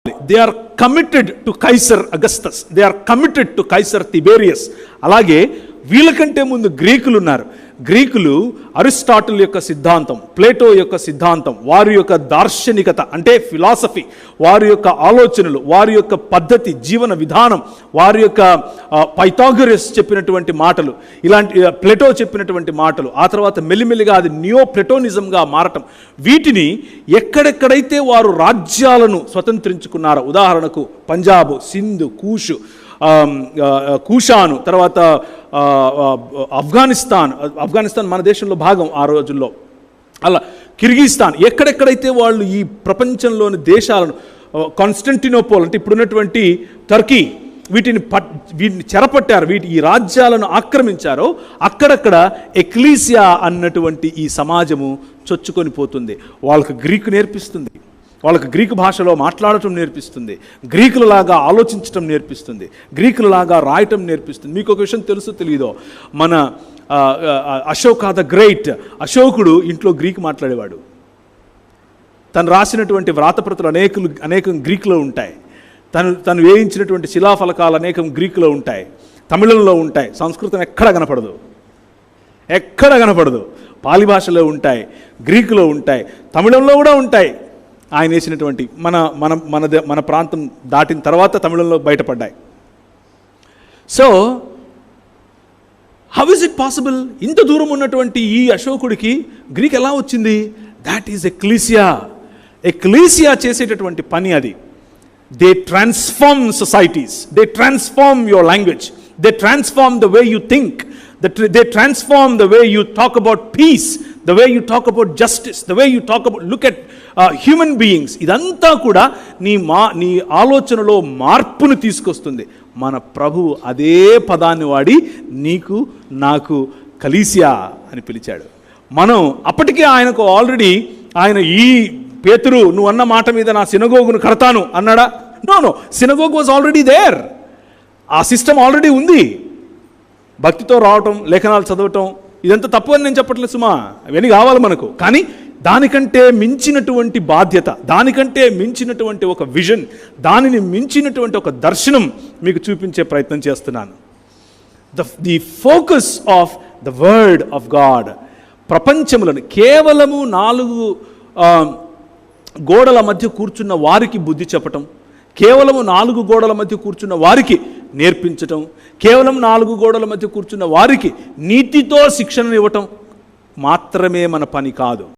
They are committed to Caesar Augustus. They are committed to Caesar Tiberius. అలాగే వీళ్ళకంటే ముందు గ్రీకులు ఉన్నారు. గ్రీకులు అరిస్టాటిల్ యొక్క సిద్ధాంతం, ప్లేటో యొక్క సిద్ధాంతం, వారి యొక్క దార్శనికత అంటే ఫిలాసఫీ, వారి యొక్క ఆలోచనలు, వారి యొక్క పద్ధతి, జీవన విధానం, వారి యొక్క పైథాగరస్ చెప్పినటువంటి మాటలు, ఇలాంటి ప్లేటో చెప్పినటువంటి మాటలు, ఆ తర్వాత మెల్లిమెల్లిగా అది నియో ప్లెటోనిజంగా మారటం, వీటిని ఎక్కడెక్కడైతే వారు రాజ్యాలను స్వతంత్రించుకున్నారో, ఉదాహరణకు పంజాబ్, సింధు, కూషాను, తర్వాత ఆఫ్ఘనిస్తాన్ మన దేశంలో భాగం ఆ రోజుల్లో, అలా కిర్గిస్తాన్, ఎక్కడెక్కడైతే వాళ్ళు ఈ ప్రపంచంలోని దేశాలను, కాన్స్టంటినోపోల్ అంటే ఇప్పుడున్నటువంటి టర్కీ, వీటిని చెరపట్టారు, ఈ రాజ్యాలను ఆక్రమించారో అక్కడక్కడ ఎక్లీసియా అన్నటువంటి ఈ సమాజము చొచ్చుకొని పోతుంది. వాళ్ళకు గ్రీకు నేర్పిస్తుంది, వాళ్ళకి గ్రీకు భాషలో మాట్లాడటం నేర్పిస్తుంది, గ్రీకులలాగా ఆలోచించటం నేర్పిస్తుంది, గ్రీకులలాగా రాయటం నేర్పిస్తుంది. మీకు ఒక విషయం తెలుసో తెలియదో, మన అశోక ద గ్రేట్, అశోకుడు ఇంట్లో గ్రీకు మాట్లాడేవాడు. తను రాసినటువంటి వ్రాతప్రతులు అనేకం గ్రీకులో ఉంటాయి. తను వేయించినటువంటి శిలాఫలకాలు అనేకం గ్రీకులో ఉంటాయి, తమిళంలో ఉంటాయి. సంస్కృతం ఎక్కడ కనపడదు. పాలి భాషలో ఉంటాయి, గ్రీకులో ఉంటాయి, తమిళంలో కూడా ఉంటాయి. ఆయన వేసినటువంటి మన ప్రాంతం దాటిన తర్వాత తమిళంలో బయటపడ్డాయి. So how is it possible? ఇంత దూరం ఉన్నటువంటి ఈ అశోకుడికి గ్రీక్ ఎలా వచ్చింది? దాట్ ఈజ్ ఎక్లీసియా చేసేటటువంటి పని అది. They transform societies, they transform your language, they transform the way you think, they transform the way you talk about peace, the way you talk about justice, the way you talk about, look at human beings. ఇదంతా కూడా నీ ఆలోచనలో మార్పును తీసుకొస్తుంది. మన ప్రభువు అదే పదాన్ని వాడి నీకు నాకు కలీసియా అని పిలిచాడు. మనం అప్పటికే ఆయనకు ఆల్రెడీ, ఆయన ఈ పేతురు నువ్వు అన్న మాట మీద నా సినగోగును కడతాను అన్నాడా? No, synagogue was already there. ఆ సిస్టమ్ ఆల్రెడీ ఉంది. భక్తితో రావటం, లేఖనాలు చదవటం, ఇదంతా తప్పు అని నేను చెప్పట్లేదు సుమా, అవన్నీ కావాలి మనకు. కానీ దానికంటే మించినటువంటి బాధ్యత, దానికంటే మించినటువంటి ఒక విజన్, దానిని మించినటువంటి ఒక దర్శనం మీకు చూపించే ప్రయత్నం చేస్తున్నాను. The focus of the word of God. ప్రపంచములను కేవలము 4 గోడల మధ్య కూర్చున్న వారికి బుద్ధి చెప్పటం, కేవలం 4 గోడల మధ్య కూర్చున్న వారికి నేర్పించటం, కేవలం 4 గోడల మధ్య కూర్చున్న వారికి నీతితో శిక్షణ ఇవ్వటం మాత్రమే మన పని కాదు.